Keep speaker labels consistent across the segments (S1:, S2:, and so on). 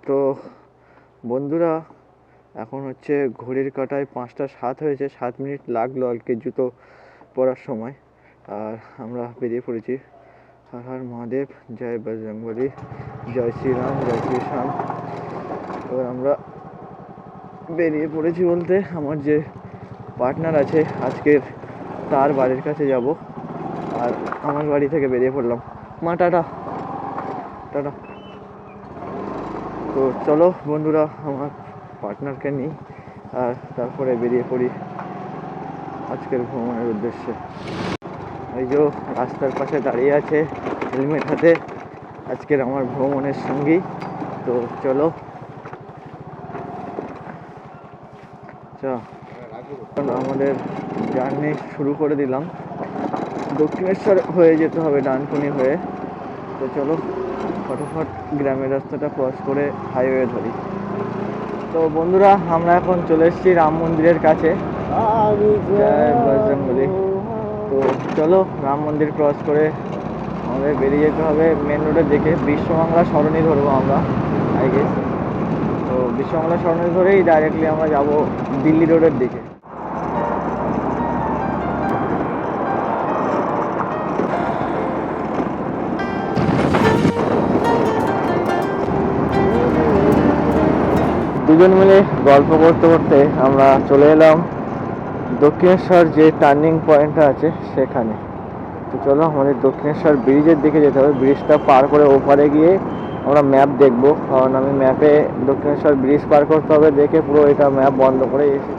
S1: তো বন্ধুরা, এখন হচ্ছে ঘড়ির কাঁটায় 5টা 7 হয়েছে, 7 মিনিট লাগলো আর কি জুতো পরার সময়। আর আমরা বেরিয়ে পড়েছি। হর হর মহাদেব, জয় বজরংবলী, জয় শ্রীরাম, জয় শ্রীশ্যাম। এবার আমরা বেরিয়ে পড়েছি বলতে, আমার যে পার্টনার আছে আজকের তার বাড়ির কাছে যাব। আর আমার বাড়ি থেকে বেরিয়ে পড়লাম। মা টাটা টাটা। তো চলো বন্ধুরা, আমার পার্টনারকে নিই আর তারপরে বেরিয়ে পড়ি আজকের ভ্রমণের উদ্দেশ্যে। এই যে রাস্তার পাশে দাঁড়িয়ে আছে হেলমেট হাতে, আজকের আমার ভ্রমণের সঙ্গী। তো চলো আমাদের জার্নি শুরু করে দিলাম। দক্ষিণেশ্বর হয়ে যেতে হবে ডানকুনি হয়ে। তো চলো ফটাফট গ্রামের রাস্তাটা ক্রস করে হাইওয়ে ধরি। তো বন্ধুরা, আমরা এখন চলে এসেছি রাম মন্দিরের কাছে। জয় বজরংবলী। তো চলো রাম মন্দির ক্রস করে আমাদের বেরিয়ে যেতে হবে মেন রোডের দিকে। বিশ্ববাংলা সরণি ধরবো আমরা, আই গেস। তো বিশ্ববাংলা সরণি ধরেই ডাইরেক্টলি আমরা যাব দিল্লি রোডের দিকে। দুজন মিলে গল্প করতে করতে আমরা চলে এলাম দক্ষিণেশ্বর যে টার্নিং পয়েন্টটা আছে সেখানে। তো চলো আমাদের দক্ষিণেশ্বর ব্রিজের দিকে যেতে হবে। ব্রিজটা পার করে ওপারে গিয়ে আমরা ম্যাপ দেখব, কারণ আমি ম্যাপে দক্ষিণেশ্বর ব্রিজ পার করতে হবে দেখে পুরো এটা ম্যাপ বন্ধ করে এসেছি।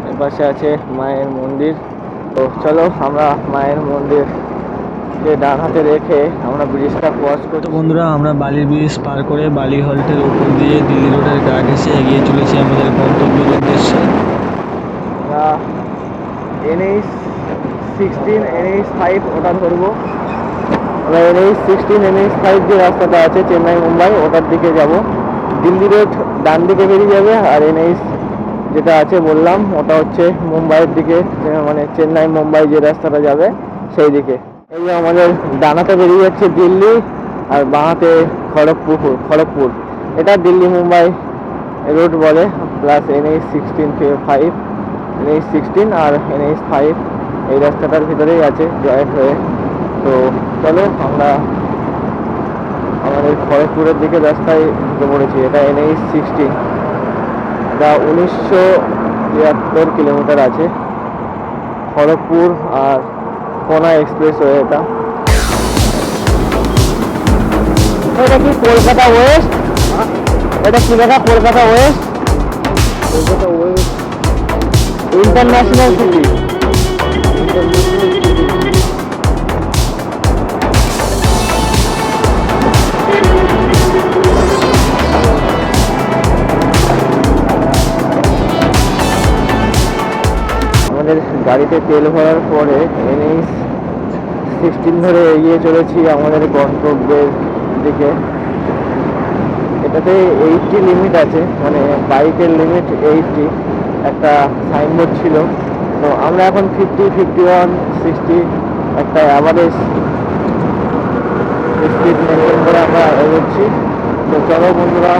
S1: এর পাশে আছে মায়ের মন্দির। তো চলো আমরা মায়ের মন্দিরকে ডান হাতে রেখে আমরা ব্রিজটা ক্রস করি।
S2: তো বন্ধুরা, আমরা বালির ব্রিজ পার করে বালি হল্টের উপর দিয়ে দিল্লি রোডের গা ঘেঁষে এগিয়ে চলেছি আমাদের গন্তব্যের উদ্দেশ্যে।
S1: আমরা NH16 NH5 ওটা ধরবো। আমরা NH16 NH5 যে রাস্তাটা আছে চেন্নাই মুম্বাই, ওটার দিকে যাব। দিল্লি রোড ডান দিকে বেরিয়ে যাবে, আর NH যেটা আছে বললাম ওটা হচ্ছে মুম্বাইয়ের দিকে, মানে চেন্নাই মুম্বাই যে রাস্তাটা যাবে সেই দিকে। এই যে আমাদের ডানাতে বেরিয়ে যাচ্ছে দিল্লি, আর বাঁহাতে খড়গপুর। এটা দিল্লি মুম্বাই রোড বলে, প্লাস NH16 আর NH5 এই রাস্তাটার ভিতরেই আছে জয়েন্ট হয়ে। তো চলো আমরা আমাদের খড়গপুরের দিকে রাস্তায় ঢুকে পড়েছি। এটা NH16, এটা 1973 কিলোমিটার আছে। খড়গপুর আর কোনা এক্সপ্রেসওয়ে। এটা কি কলকাতা ওয়েস্ট? এটা কি লেখা? Kolkata West international city. আমাদের গাড়িতে তেল ভরার পরে NH16 ধরে এগিয়ে চলেছি আমাদের গন্তব্যের দিকে। এটাতে 80 লিমিট আছে, মানে বাইকের লিমিট 80, একটা সাইনবোর্ড ছিল। তো আমরা এখন 50, 51, 60 একটা অ্যাভারেজ স্পিড মেনটেন করে আমরা এগোচ্ছি। তো চলো বন্ধুরা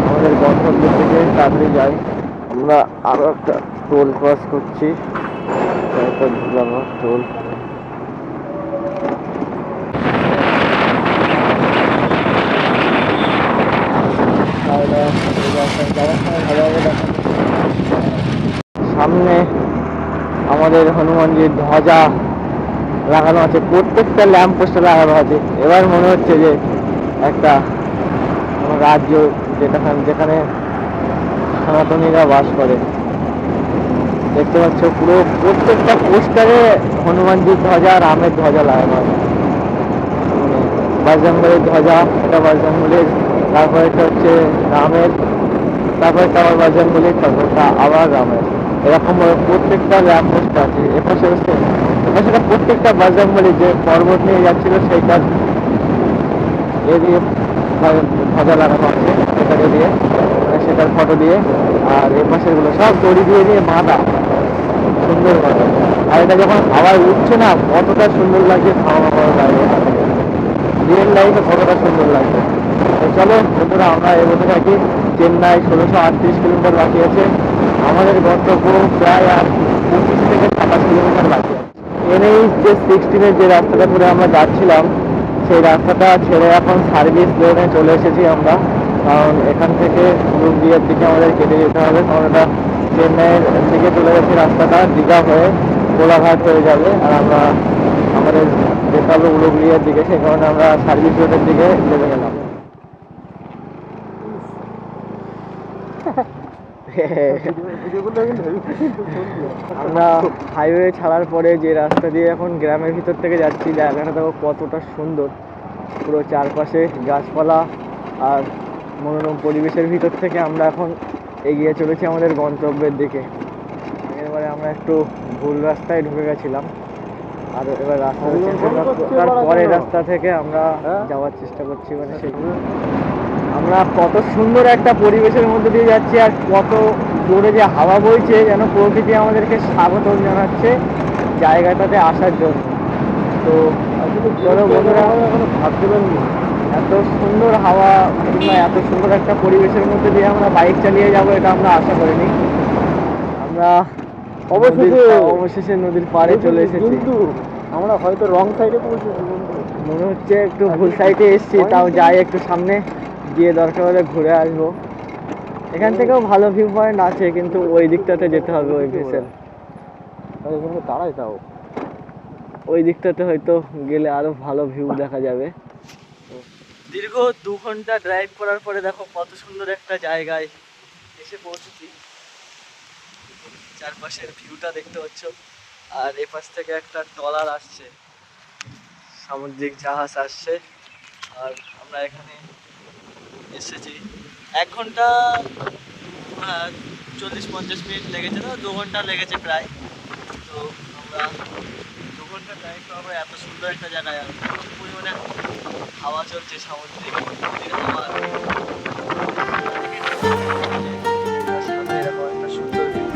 S1: আমাদের গন্তব্যের দিকে তাড়াতাড়ি যাই। আমরা আরও একটা টোল ক্রস করছি, তারপর ঢুকলাম টোল। সামনে আমাদের হনুমানজির ধ্বজা লাগানো আছে, প্রত্যেকটা ল্যাম্প পোস্টে লাগানো আছে। এবার মনে হচ্ছে যে একটা রাজ্য যেখানে সনাতনীরা বাস করে। দেখতে পাচ্ছ পুরো প্রত্যেকটা পোস্টারে হনুমানজির ধ্বজা, রামের ধ্বজা লাগানো আছে। বজরংবলীর ধ্বজা, এটা বজরংবলীর, তারপর এটা হচ্ছে রামের, তারপর এটা আবার বজরংবলীর, তারপরটা আবার রামের। এরকম প্রত্যেকটা ল্যাম্প পোস্ট আছে। এপাশে প্রত্যেকটা বজরংবলী যে পর্বত নিয়ে যাচ্ছিল সেইটার দিয়ে ধ্বজা লাগানো আছে, সেটাকে দিয়ে, সেটার ফটো দিয়ে। আর এ পাশেরগুলো সব দড়ি দিয়ে দিয়ে বাঁধা সুন্দর কথা। আর এটা যখন হাওয়ায় উঠছে না, কতটা সুন্দর লাগছে, খাওয়া খাওয়া লাগে রিয়েল লাইফে কতটা সুন্দর লাগছে। তো চলো বন্ধুরা, আমরা এগোতে থাকি। চেন্নাই 1638 কিলোমিটার বাকি আছে, আমাদের গন্তব্য প্রায় আর 25 থেকে 27 কিলোমিটার বাকি আছে। NH যে 16-এর যে রাস্তাটা ধরে আমরা যাচ্ছিলাম, সেই রাস্তাটা ছেড়ে এখন সার্ভিস লেনে চলে এসেছি আমরা, কারণ এখান থেকে পুরুলিয়ার দিকে আমাদের কেটে যেতে হবে, কারণ এটা চেন্নাইয়ের দিকে চলে গেছে রাস্তাটা, দীঘা হয়ে কোলাঘাট হয়ে যাবে, আর আমরা আমাদের যেতে হবে উলুবেড়িয়ার দিকে, সেই কারণে আমরা সার্ভিস রোডের দিকে নেমে গেলাম। আমরা হাইওয়ে ছাড়ার পরে যে রাস্তা দিয়ে এখন গ্রামের ভিতর থেকে যাচ্ছি, জায়গাটা দেখো কতটা সুন্দর, পুরো চারপাশে গাছপালা আর মনোরম পরিবেশের ভিতর থেকে আমরা এখন এগিয়ে চলেছি আমাদের গন্তব্যের দিকে। এবারে আমরা একটু ভুল রাস্তায় ঢুকে গেছিলাম, আর এবার রাস্তাটা চেঞ্জ করার পরে রাস্তা থেকে আমরা যাওয়ার চেষ্টা করছি। মানে সেই আমরা কত সুন্দর একটা পরিবেশের মধ্যে দিয়ে যাচ্ছি, আর কত জোরে যে হাওয়া বইছে, যেন প্রকৃতি আমাদেরকে স্বাগত জানাচ্ছে জায়গাটাতে আসার জন্য। তো চলো বন্ধুরা, ভাবতে পারিনি এত সুন্দর হাওয়া কিংবা এত সুন্দর একটা পরিবেশের মধ্যে দিয়ে আমরা বাইক চালিয়ে যাব, এটা আমরা আশা করিনি। আমরা অবশেষে নদীর পাড়ে চলে এসেছি।
S3: আমরা হয়তো রং সাইডে পৌঁছেছি,
S1: মনে হচ্ছে একটু ভুল সাইডে এসেছি, তাও যাই একটু সামনে গিয়ে দরকার হলে ঘুরে আসবো। এখান থেকেও ভালো ভিউ পয়েন্ট আছে, কিন্তু ওই দিকটাতে যেতে হবে, ওই ভেসেল
S3: এখানে দাঁড়াই তাও
S1: ওই দিকটাতে হয়তো গেলে আরো ভালো ভিউ দেখা যাবে। দীর্ঘ 2 ঘন্টা ড্রাইভ করার পরে দেখো কত সুন্দর একটা জায়গায় এসে পৌঁছেছি। চারপাশের ভিউটা দেখতে পাচ্ছ, আর এপাশ থেকে একটা ট্রলার আসছে, সামুদ্রিক জাহাজ আসছে, আর আমরা এখানে এসেছি 1 ঘন্টা 40-50 মিনিট লেগেছে, না 2 ঘন্টা লেগেছে প্রায়। তো আমরা 2 ঘন্টা ড্রাইভ করার পরে এত সুন্দর একটা জায়গায়, আর প্রচুর পরিমাণে হাওয়া চলছে, সামুদ্রিক নদীর হাওয়া। সামনে এরকম একটা সুন্দর view।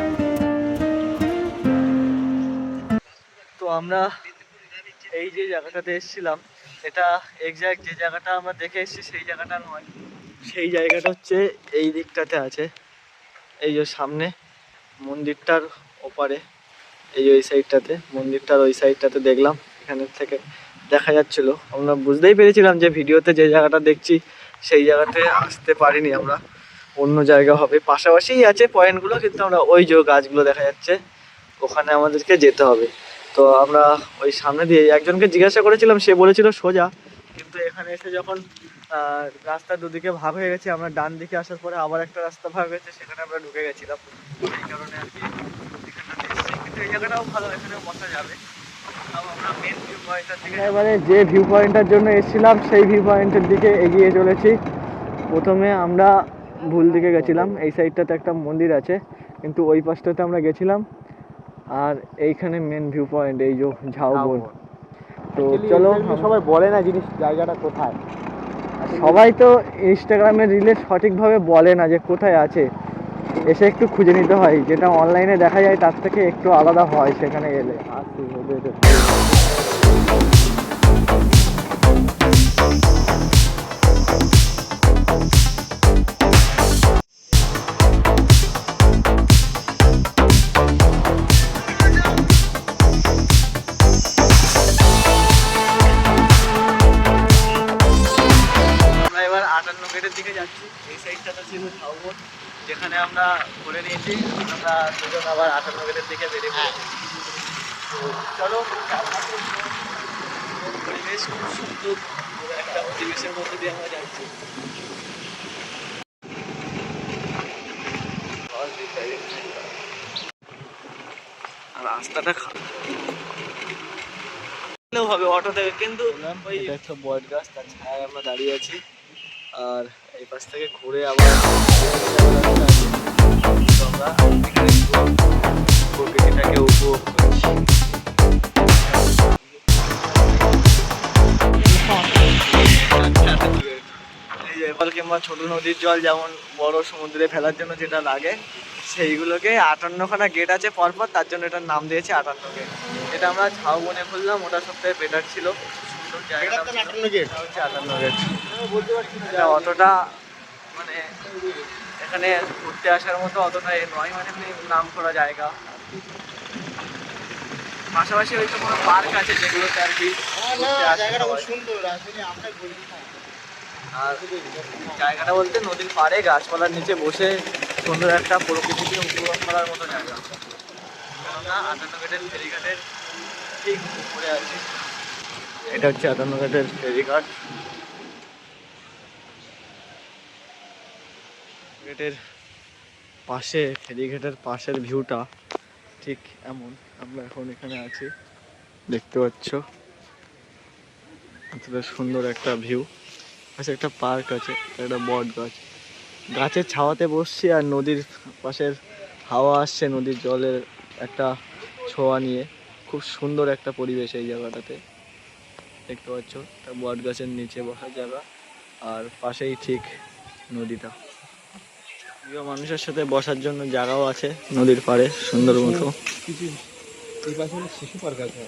S1: তো আমরা এই যে জায়গাটাতে এসেছিলাম, এটা এক্স্যাক্ট যে জায়গাটা আমরা দেখে এসেছি সেই জায়গাটা নয়, সেই জায়গাটা হচ্ছে এই দিকটাতে আছে। এই যে সামনে মন্দিরটার ওপারে, এই ওই সাইডটাতে, মন্দিরটার ওই সাইডটাতে দেখলাম, এখানের থেকে দেখা যাচ্ছিল। আমরা বুঝতেই পেরেছিলাম যে ভিডিওতে যে জায়গাটা দেখছি সেই জায়গাতে আসতে পারিনি আমরা, অন্য জায়গা হবে। পাশাপাশিই আছে পয়েন্টগুলো, কিন্তু আমরা ওই যে গাছগুলো দেখা যাচ্ছে ওখানে আমাদেরকে যেতে হবে। তো আমরা ওই সামনে দিয়ে একজনকে জিজ্ঞাসা করেছিলাম, সে বলেছিল সোজা, কিন্তু এখানে এসে যখন রাস্তা দুদিকে ভাগ হয়ে গেছে, আমরা ডান দিকে আসার পরে আবার একটা রাস্তা ভাগ হয়েছে, সেখানে আমরা ঢুকে গেছিলাম। সেই কারণে আর কি এখানটাতে এসেছি, কিন্তু এই জায়গাটাও ভালো, এখানেও বসা যাবে। আমরা মেন ভিউ পয়েন্টটার দিকে, এবারে যে ভিউ পয়েন্টটার জন্য এসেছিলাম সেই ভিউ পয়েন্টের দিকে এগিয়ে চলেছি। প্রথমে আমরা ভুল দিকে গেছিলাম, এই সাইডটাতে একটা মন্দির আছে, কিন্তু ওই পাশটাতে আমরা গেছিলাম। আর এইখানে মেন ভিউ পয়েন্ট এই যে ঝাউবন। তো চলো,
S3: সবাই বলে না জিনিস জায়গাটা কোথায়,
S1: সবাই তো ইনস্টাগ্রামে রিলে সঠিকভাবে বলে না যে কোথায় আছে, এসে একটু খুঁজে নিতে হয়, যেটা অনলাইনে দেখা যায় তার থেকে একটু আলাদা হয় সেখানে গেলে। এবার 58 গেটের দিকে যাচ্ছি, এই সাইডটাতে ছিল ঝাউবন, যেখানে আমরা ঘুরে নিয়েছি। আমরা দুজন আবার 58 গেটের দিকে বেরিয়ে পড়েছি। তো চলো, পরিবেশ খুব সুন্দর, একটা পরিবেশের মধ্যে দিয়ে আমরা যাচ্ছি। আর রাস্তাটা হবে অটো থেকে, কিন্তু ওই একটা বট গাছ, তার ছায়ায় আমরা দাঁড়িয়ে আছি। আর এই পাশ থেকে ঘুরে আবার আমরা প্রকৃতিটাকে উপভোগ করছি। এই যে এবার কিংবা ছোট নদীর জল যেমন বড় সমুদ্রে ফেলার জন্য যেটা লাগে, সেইগুলোকে 58খানা গেট আছে পরপর, তার জন্য এটার নাম দিয়েছে 58 গেট। এটা আমরা ঝাউবনে খুললাম, ওটা সবথেকে বেটার ছিল, সুন্দর জায়গা হচ্ছে 58 গেট। এটা অতটা মানে এখানে ঘুরতে আসার মতো অতটা এ নয়, মানে নাম করা জায়গা। পাশাপাশি হয়তো কোনো পার্ক আছে যেগুলোতে আর কি ঘুরতে আসে সবাই। আর জায়গাটা বলতে নদীর পাড়ে গাছপালার নিচে বসে সুন্দর একটা প্রকৃতিকে উপভোগ করার মতো জায়গা। আমরা 58 ঘাটের ফেরিঘাটের ঠিক উপরে আছি। এটা হচ্ছে 58 ঘাটের ফেরিঘাট। গেটের পাশে, ফেরিঘাটের পাশের ভিউটা ঠিক এমন। আমরা এখন এখানে আছি, দেখতে পাচ্ছ এতটা সুন্দর একটা ভিউ। পাশে একটা পার্ক আছে, একটা বট গাছ, গাছের ছাওয়াতে বসছি আর নদীর পাশের হাওয়া আসছে, নদীর জলের একটা ছোঁয়া নিয়ে। খুব সুন্দর একটা পরিবেশ এই জায়গাটাতে, দেখতে পাচ্ছ একটা বট গাছের নিচে বসার জায়গা আর পাশেই ঠিক নদীটা। প্রিয় মানুষের সাথে বসার জন্য জায়গাও আছে নদীর পাড়ে সুন্দর মতো।
S3: কিছু এই পাশে শিশু পার্ক আছে।